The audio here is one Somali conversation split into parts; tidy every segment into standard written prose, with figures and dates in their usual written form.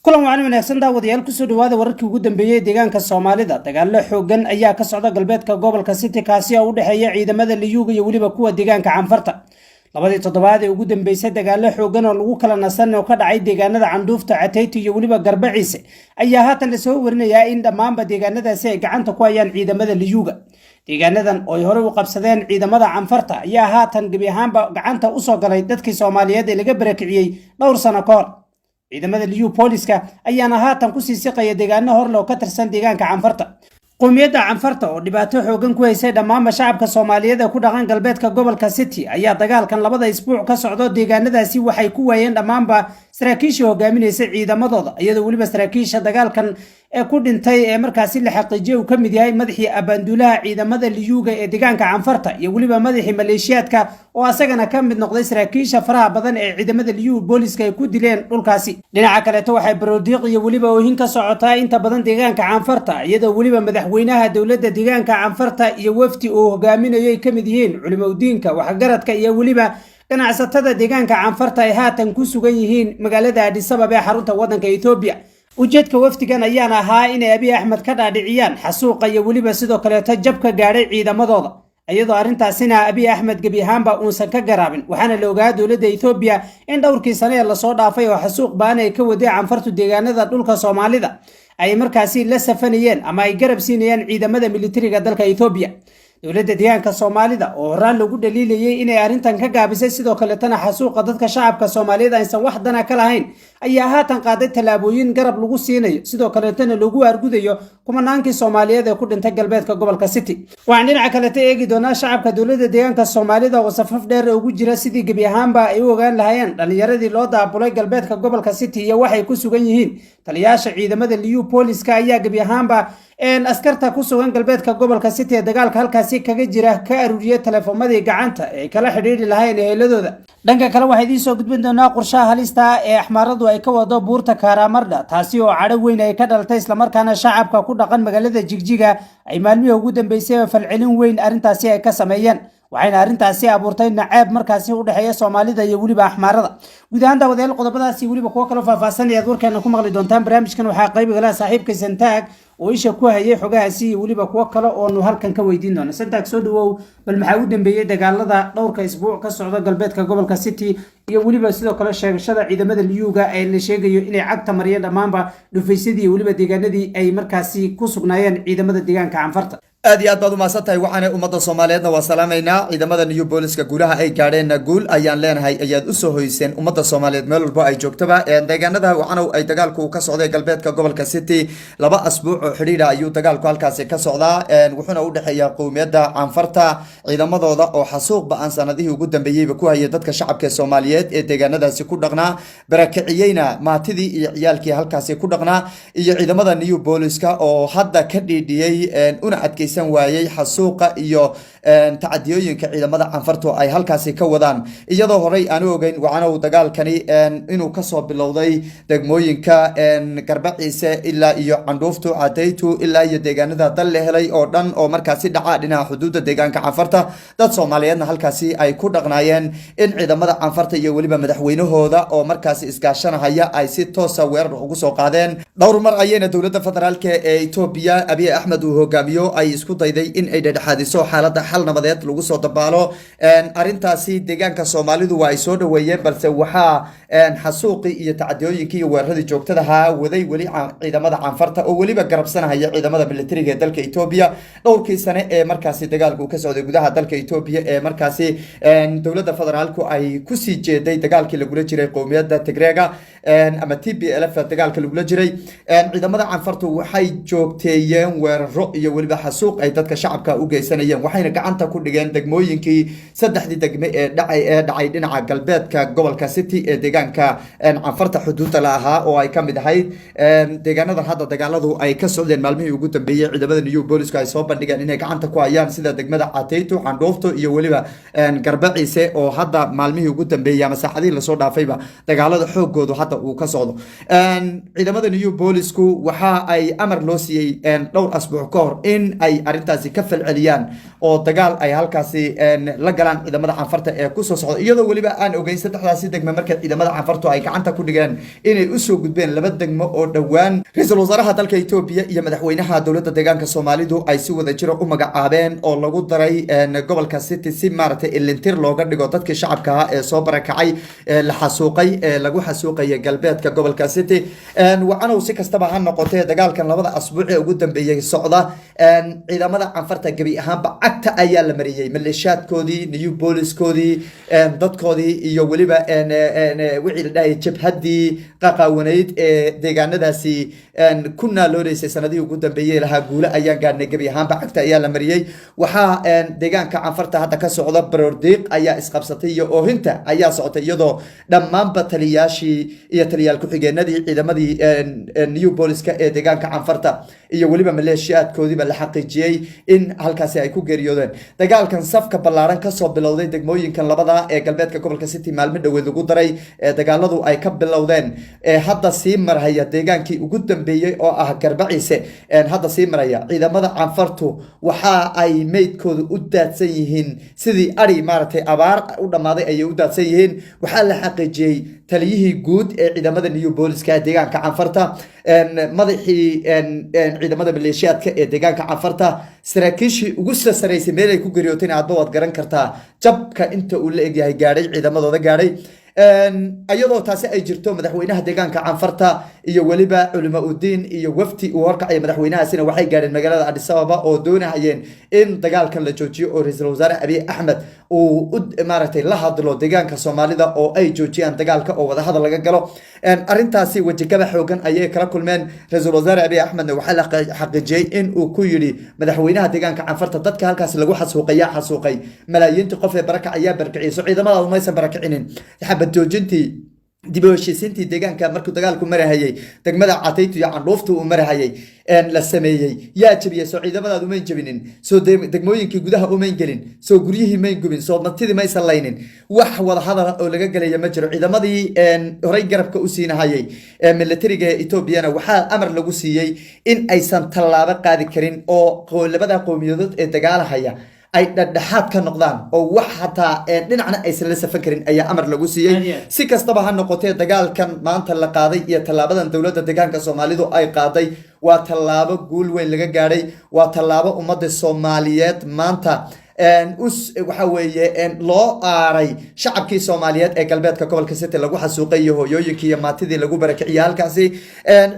kulan wacan wanaagsan daawadayaal kusoo dhawaada wararkii ugu dambeeyay deegaanka Soomaalida dagaalo xoogan ayaa ka socda galbeedka gobolka City kaasi oo u dhaxeeya ciidamada Liyuga iyo waliba kuwa deegaanka Canfarta labadii toddobaad ee ugu dambeysay dagaalo xoogan oo lagu kala nasan oo ka dhacay deegaanada Candhuufta Catayti iyo waliba Garbaciise ayaa haatan la soo warinayaa in dhammaanba deegaanadaasi ay gacanta ku hayaan ciidamada Liyuga deegaanadan oo ay hore u qabsadeen ciidamada Canfarta ayaa haatan gabi ahaanba gacanta u soo galay dadkii Soomaaliyeed ee laga barakiciyay dhowr sano ka hor ciidamada Liyu Booliska ayaana haatan ku sii siqaya deegaano hor loo ka tirsan deegaanka Canfarta qowmiyadda Canfarta oo dhibaato xoogan ku haysay dhammaan shacabka Soomaaliyeed ee ku dhaqan galbeedka gobolka City ayaa dagaalkan labada isbuuc ka socdo deegaanadaasi waxay ku waayeen dhammaanba saraakiisha hogaaminaysa ciidamadooda iyadoo waliba saraakiisha dagaalkan ee ku dhintay ee markaasi la xaqiijiyay uu ka mid yahay madaxii abaanduulaha ciidamada Liyuga ee deegaanka Canfarta iyo waliba madaxii maleeshiyaadka oo asagana ka mid noqday saraakiisha faraha badan ee ciidamada Liyu Booliska ay ku dileen dhulkaasi dhinaca kale waxay baroodiiq iyo waliba oohin ka socotaa inta badan deegaanka Canfarta iyadoo waliba madaxweynaha dawladda deegaanka Canfarta iyo wafdi oo hogaaminayo ay ka mid yihiin culimadiinka waxgaradka iyo waliba ganacsatada deegaanka Canfarta ay haatan ku sugan yihiin magaalada Addis Ababa ee xarunta wadanka Ethiopia ujeedka wafdigan ayaana ahaa in Abiy Ahmed ka dhaadhiciyaan xasuuqa iyo waliba sidoo kale jabka gaaray ciidamadooda iyadoo arintaasina Abiy Ahmed gabi ahaanba uusan ka garaabin waxaana la ogaa dawladda Ethiopia in dhowrkii sano ee la soo dhaafay oo xasuuq baan ay ka waday Canfartu deegaanada dhulka Soomaalida ay markaasi la safanayeen ama ay garab siinayaan ciidamada militariga dalka Ethiopia dawladda deegaanka Soomaalida oo horaan lagu dhaliilayay inay arintan ka gaabisay sidoo kale tan xasuuqa dadka shacabka Soomaalida aysan wax dana ka lahayn ayaa haatan qaaday talaabooyin garab lagu siinayo sidoo kale tan lagu argudayo kumanaankii Soomaaliyeed ee ku dhintay galbeedka gobolka City waxaan dhinaca kale eegi doonaa shacabka dawladda deegaanka Soomaalida oo safaf dheer ugu jira sidii gabi ahaanba ay u ogaan lahaayeen dhalinyaradii loo daabulay galbeedka gobolka City iyo waxay ku sugan yihiin taliyaasha ciidamada Liyu Booliska ayaa gabi ahaanba askarta ku sugan galbeedka gobolka City ee dagaalka halkaasi kaga jira ka aruriyay telefoonadii gacanta ee kala xiriiri lahaayeen eheladooda dhanka kale waxay idin soo gudbin doonaa qorshaha halista ee axmaaradu ay ka wado buurta Karamardha taasi oo cadho weyn ay ka dhaltay isla markaana shacabka ku dhaqan magaalada Jigjiga ay maalmihii ugu dambeysay falcelin weyn arintaasi ay ka sameeyeen waxayna arintaasi abuurtay naceeb markaasi u dhaxeeya Soomaalida iyo waliba axmaarada guud ahaan daawadayaal qodobadaasi waliba kuwa kale faahfaahsan ee warkeena ku maqli doontaan barnaamijkan waxaa qayb gala saaxiibka Santaag oo isha ku hayay xogahaasi iyo waliba kuwa kale oo nu halkan ka weydiin doona Santaag soo dhawow bal maxaa u dambeeyay dagaalada dhowrka isbuuc ka socda galbeedka gobolka City iyo waliba sidoo kale sheegashada ciidamada Liyuga ee la sheegayo inay cagta mariyeen dhammaanba dhufaysadii iyo waliba deegaanadii ay markaasi ku sugnaayeen ciidamada deegaanka Canfarta aad iyo aad baad u mahadsantahay waxaana ummadda Soomaaliyeedna waa salaamaynaa ciidamada Liyu Booliska guulaha ay gaadheen guul ayaan leenahay ayaad u soo hoyseen ummadda Soomaaliyeed meel walba ay joogtaba deegaanada waxaana ay dagaalku ka socday galbeedka gobolka City laba asbuuc oo xiriir ayuu dagaalku halkaasi ka socdaa wuxuuna u dhaxeeyaa qowmiyadda Canfarta ciidamadooda oo xasuuq ba'an sanadihii ugu dambeeyayba ku hayay dadka shacabka Soomaaliyeed ee deegaanadaasi ku dhaqnaa barakiciyayna maatidii iyo ciyaalkii halkaasi ku dhaqnaa iyo ciidamada Liyu Booliska oo hadda ka dhiidhiyay una adkaysan waayay xasuuqa iyo tacadiyooyinka ciidamada Canfartu ay halkaasi ka wadaan iyadoo horey aan ogeyn waxaana uu dagaalkani inuu ka soo bilowday degmooyinka Garbaciise ilaa iyo Candhuuftu Catayti ilaa iyo deegaanada dal la helay oo dhan oo markaasi dhaca dhinaca xuduudda deegaanka Canfarta dad Soomaaliyeedna halkaasi ay ku dhaqnaayeen in ciidamada Canfarta iyo waliba madaxweynahooda oo markaasi iskaashanaya ay si toos ah weerar ugu soo qaadeen dhowr mar ayayna dawladda federaalka ee Ethiopia Abiy Ahmed uu hogaamiyo ay isku dayday in ay dhexdhexaadiso xaaladda xal nabadeed lagu soo dabaalo arintaasi deegaanka Soomaalidu waa ay soo dhaweeyeen balse waxaa xasuuqi iyo tacadiyooyinkii iyo weeraradii joogtada ahaa waday wali ciidamada Canfarta oo waliba garabsanaya ciidamada militariga ee dalka Ethiopia dhowrkii sano ee markaasi dagaalku ka socday gudaha dalka Ethiopia ee markaasi dawladda federaalku ay ku sii jeeday dagaalkii lagu jiray qowmiyadda Tigreega ama TPLF dagaalka lagu jiray ciidamada Canfartu waxay joogteeyeen weeraro iyo waliba xasuuq ay dadka shacabka u geysanayeen waxayna gacanta ku dhigeen degmooyinkii saddexdii degme ee dhacay dhinaca galbeedka gobolka City ee deegaanka Canfarta xuduudda la ahaa oo ay ka mid ahayd deegaanada hadda dagaaladu ay ka socdeen maalmihii ugu dambeeyay ciidamada Liyu Booliska ay soo bandhigeen inay gacanta ku hayaan sida degmada Catayti Candhuufta iyo waliba Garbaciise oo hadda maalmihii ugu dambeeyay ama saacadihii la soo dhaafayba dagaalada xoogoodu hadda uu ka socdo ciidamada Liyu Boolisku waxa ay amar loo siiyay dhowr asbuuc ka hor in ay ay arintaasi ka falceliyaan oo dagaal ay halkaasi la galaan ciidamada canfarta ee kusoo socda iyadoo weliba aan ogeyn saddexdaasi degmo marka ciidamada canfartu ay gacanta ku dhigeen inay usoo gudbeen laba degmo oo dhowaan ra-iisul wasaaraha dalka Itoobiya iyo madaxweynaha dowladda deegaanka Soomaalidu ay si wada jiro u magacaabeen oo lagu daray gobolka City si maartay ilintir looga dhigo dadkii shacabka ah ee soo barakacay la xasuuqay lagu xasuuqay galbeedka gobolka City waxaanu si kastaba ha noqotay dagaalkan labada asbuuc ee ugu dambeeyay socda ciidamada canfarta gabi ahaanba cagta ayaa la mariyay maleeshiyaadkoodii new police-koodii dadkoodii iyo weliba wixii la dhahay jabhadii qaqawanayd ee deegaanadaasi ku naaloonaysa sanadii ugu dambeeyay laha guula ayaan gaarnay gabi ahaanba cagta ayaa la mariyay waxa deegaanka canfarta hadda ka socda baroordiiq ayaa isqabsatay iyo oohinta ayaa socotay iyadoo dhammaanba taliyaashii iyo taliyaal ku-xigeenadii ciidamadii new police-ka ee deegaanka canfarta iyo weliba maleeshiyaadkoodiiba la xaqiijiyey in halkaasi ay ku geeriyoodeen dagaalkan safka ballaaran kasoo bilowday degmooyinkan labada ee galbeedka gobolka City maalmo dhaweed lagu daray dagaaladu ay ka bilowdeen hadda sii marhaya deegaankii ugu dambeeyay oo ah Garbaciise hadda sii maraya ciidamada canfartu waxa ay meydkooda u daadsan yihiin sidii ari maartay abaar u dhamaaday ay u daadsan yihiin waxa la xaqiijiyey taliyihii guud ee ciidamada new police-ka deegaanka canfarta madaxii ciidamada maleeshiyaadka ee deegaanka canfarta saraakiishii ugu sareysay meel ay ku geeriyootay aad baad garan kartaa jabka inta uu la egyahay gaadhay ciidamadooda gaadhay ayadoo taasi ay jirto madaxweynaha deegaanka canfarta iyo weliba culimo udiin iyo wafti uu horkacay madaxweynahaasina waxay gaadheen magaalada Addis Ababa oo doonayeen in dagaalkan la joojiyo oo ra'iisul wasaare Abiy Ahmed uu maartay la hadlo deegaanka Soomaalida oo ay joojiyaan dagaalka oo wada hadal laga galo arintaasi wajigaba xoogan ayay kala kulmeen ra'iisul wasaare Abiy Ahmed waxa la xaqiijiyay in uu ku yiri madaxweynaha deegaanka canfarta dadka halkaas lagu xasuuqay malaayiin qof ee baraka ayaa barkiciiso ciidamada ma aysan barakicinin joojintii dib u heshiisiintii deegaanka markuu dagaalku marahayay degmada Cataytu iyo Candhuuftu uu marahayay la sameeyay yaa jabiyay soo ciidamada uma jabinin soo degmooyinkii gudaha uma gelin soo guryihii ma gubin soo matidii ma islaynin wax wada hadal oo laga galay ma jiro ciidamadii horay garabka u siinahayay militariga Itoobiya waxa amar lagu siiyay in aysan tallaabo qaadi karin oo labada qowmiyadood ee dagaalahaya ay dhadhaxaad ka noqdaan oo wax hataa dhinacna aysan la safan karin ayaa amar lagu siiyay si kastaba ha noqotee dagaalkan maanta la qaaday iyo tallaabadan dowladda deegaanka Soomaalidu ay qaaday waa tallaabo guul weyn laga gaaray waa tallaabo ummadda Soomaaliyeed maanta waxa weeye loo aaray shacabkii Soomaaliyeed ee galbeedka gobolka City lagu xasuuqay hooyooyinkii iyo maatidii lagu barakiciyay halkaasi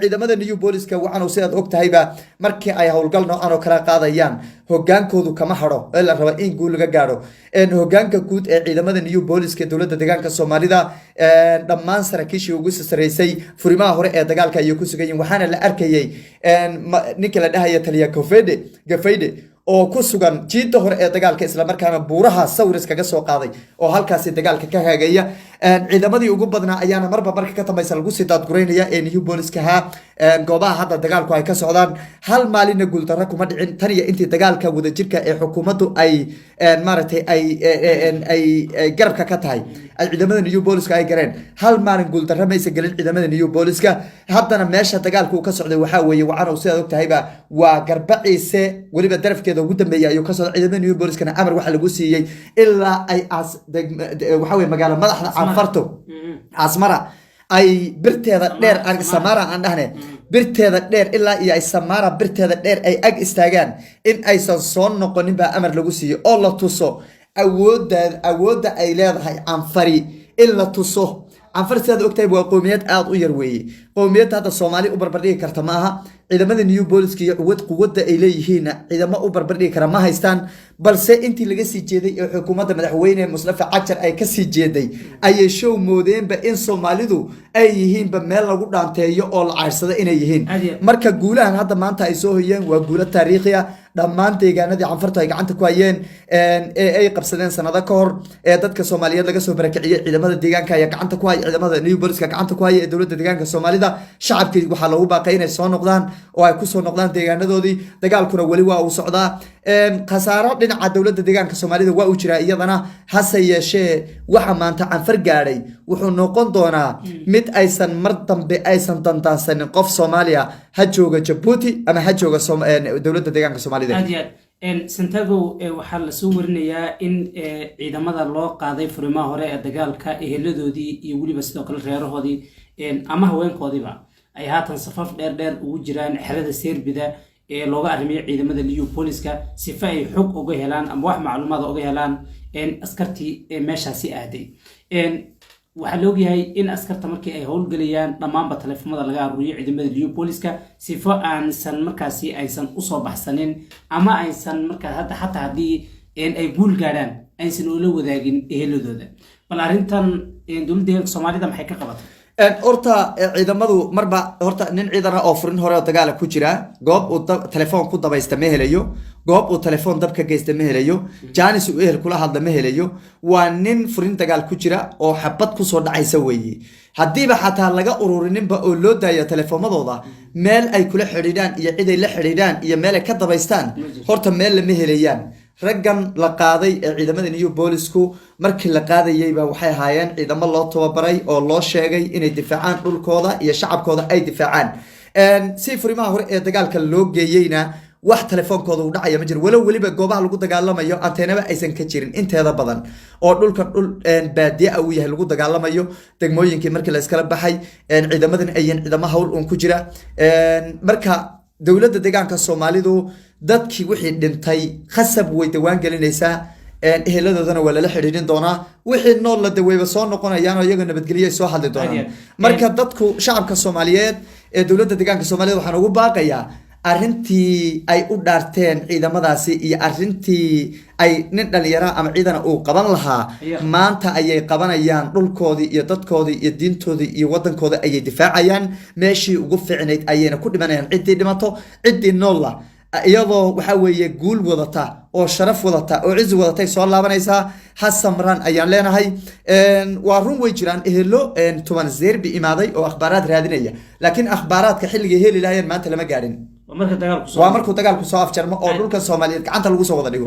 ciidamada new police-ka waxaanu sidaad ogtahayba markii ay howlgal noocan oo kala qaadayaan hogaankoodu kama haro ee la raba in guul laga gaaro hogaanka guud ee ciidamada new police-ka dowladda deegaanka Soomaalida dhammaan saraakiishii ugu sareysay furimaha hore ee dagaalka ay ku sugan yihiin waxaana la arkayay ninka la dhahayo taliya Gafayde oo ku sugan jiinta hore ee dagaalka isla markaana buuraha sawir kaga soo qaaday oo halkaasi dagaalka ka hagaya ciidamadii ugu badnaa ayaana marba marka ka dambaysa lagu sii daadgureynaya ee new police-ka goobaha hadda dagaalku ay ka socdaan hal maalina guul darro kuma dhicin tan iyo intii dagaalka wadajirka ee xukuumaddu ay maaragtay ay garabka ka tahay ay ciidamada new police-ka ay gareen hal maalin guul darro ma aysan gelin ciidamada new police-ka haddana meesha dagaalku ka socday waxaa weeye waxaanu sidaad ogtahayba waa Garbaciise weliba darafkeeda ugu dambeeyay ayuu ka socday ciidamada new police-kana amar waxa lagu siiyay ilaa ay waxa weeye magaalo madaxda canfarto Asmara ay birteeda dheer Samara aan dhahne birteeda dheer ilaa iyo ay Samara birteeda dheer ay ag istaagaan in aysan soo noqonin baa amar lagu siiyay oo la tuso awoodda ay leedahay canfari in la tuso canfar sidaad ogtahay waa qowmiyad aad u yar weeye qowmiyadda hadda Soomaali u barbardhigi karta ma aha ciidamada new police-ka iyo quwadda ay leeyihiin ciidamo u barbardhigi kara ma haystaan balse intii laga sii jeeday ee xukuumadda madaxweyne Mustafa Cajar ay ka sii jeeday ayay show moodeenba in Soomaalidu ay yihiinba meel lagu dhaanteeyo oo la caarsada inay yihiin marka guulahan hadda maanta ay soo hoyeen waa guulo taariikhi ah dhammaan deegaanadii canfarta ay gacanta ku hayeen ay qabsadeen sanado ka hor dadka Soomaaliyeed laga soo barakiciyay ciidamada deegaanka ayaa gacanta ku hayay ciidamada new police-ka gacanta ku hayay dowladda deegaanka Soomaalida shacabkii waxa lagu baaqay inay soo noqdaan oo ay ku soo noqdaan deegaanadoodii dagaalkuna wali waa uu socdaa khasaaro dhinaca dowladda deegaanka Soomaalida waa u jira iyadana hase yeeshee waxa maanta canfar gaadhay wuxuu noqon doonaa mid aysan mar dambe aysan dantaansanin qof Soomaaliya ha jooga Djibouti ama ha jooga dowladda deegaanka Soomaalida Santiago waxaa la soo warinayaa in ciidamada loo qaaday furimaha hore ee dagaalka eheladoodii iyo waliba sidoo kale reerahoodii ama haweenkoodiiba ay haatan safaf dheer ugu jiraan xerada Serbida ee looga arrimay ciidamada Liyu Booliska sifa ay xog uga helaan ama wax macluumaad uga helaan askartii meeshaasi aaday waxaa la ogyahay in askarta markii ay howlgalayaan dhammaanba taleefamada laga aruuriyo ciidamada Liyu Booliska sifo aansan markaasi aysan u soo baxsanin ama aysan markaa hatta haddii ay guul gaadhaan aysan ula wadaagin eheladooda bal arrintan dowladda Soomaalida maxay ka qabatay horta ciidamadu marba horta nin ciidana oo furin hore oo dagaal ku jira goob uu telefoon ku dabaysta ma helayo goob uu telefoon dabka geysta ma helayo jaanis uu ehel kula hadla ma helayo waa nin furin dagaal ku jira oo xabad ku soo dhacaysa weeye hadiiba xataa laga ururininba oo loo daayo telefoomadooda meel ay kula xiriiraan iyo cid ay la xiriiraan iyo meel ay ka dabaystaan horta meel lama helayaan raggan la qaaday ee ciidamada Liyu Boolisku markii la qaadayayba waxay ahaayeen ciidamo loo tababaray oo loo sheegay inay difaacaan dhulkooda iyo shacabkooda ay difaacaan si furimaha hore ee dagaalka loo geeyayna wax telefoonkooda u dhacaya ma jiro waliba goobaha lagu dagaalamayo anteenaba aysan ka jirin inteeda badan oo dhulka baadiye uu yahay lagu dagaalamayo degmooyinkii markii la iskala baxay ciidamadan ayeen ciidamo hawl ku jira marka dowladda deegaanka Soomaalidu dadkii wixii dhintay khasab way dawaan gelinaysaa eheladoodana waa la xiriirin doonaa wixii nool la daweeyba soo noqonayaan oo iyaga nabadgelyo soo hadli doonaan marka dadku shacabka Soomaaliyeed ee dowladda deegaanka Soomaalida waxaan ugu baaqayaa arrintii ay u dhaarteen ciidamadaasi iyo arrintii ay nin dhalinyaro ama ciidana uu qaban lahaa maanta ayay qabanayaan dhulkoodii iyo dadkoodii iyo diintoodii iyo wadankooda ayay difaacayaan meeshii ugu fiicnayd ayayna ku dhimanayaan ciddii dhimato ciddii noolla iyadoo waxa weeye guul wadata oo sharaf wadata oo cizi wadatay soo laabanaysaa hasamran ayaan leenahay waa run way jiraan ehelo tuban Serbi imaaday oo akhbaaraad raadinaya laakiin akhbaaraadka xilliga heli lahaayeen maanta lama gaarin waa markuu dagaalku soo afjarmo oo dhulka Soomaaliyeed gacanta lagu soo wada dhigo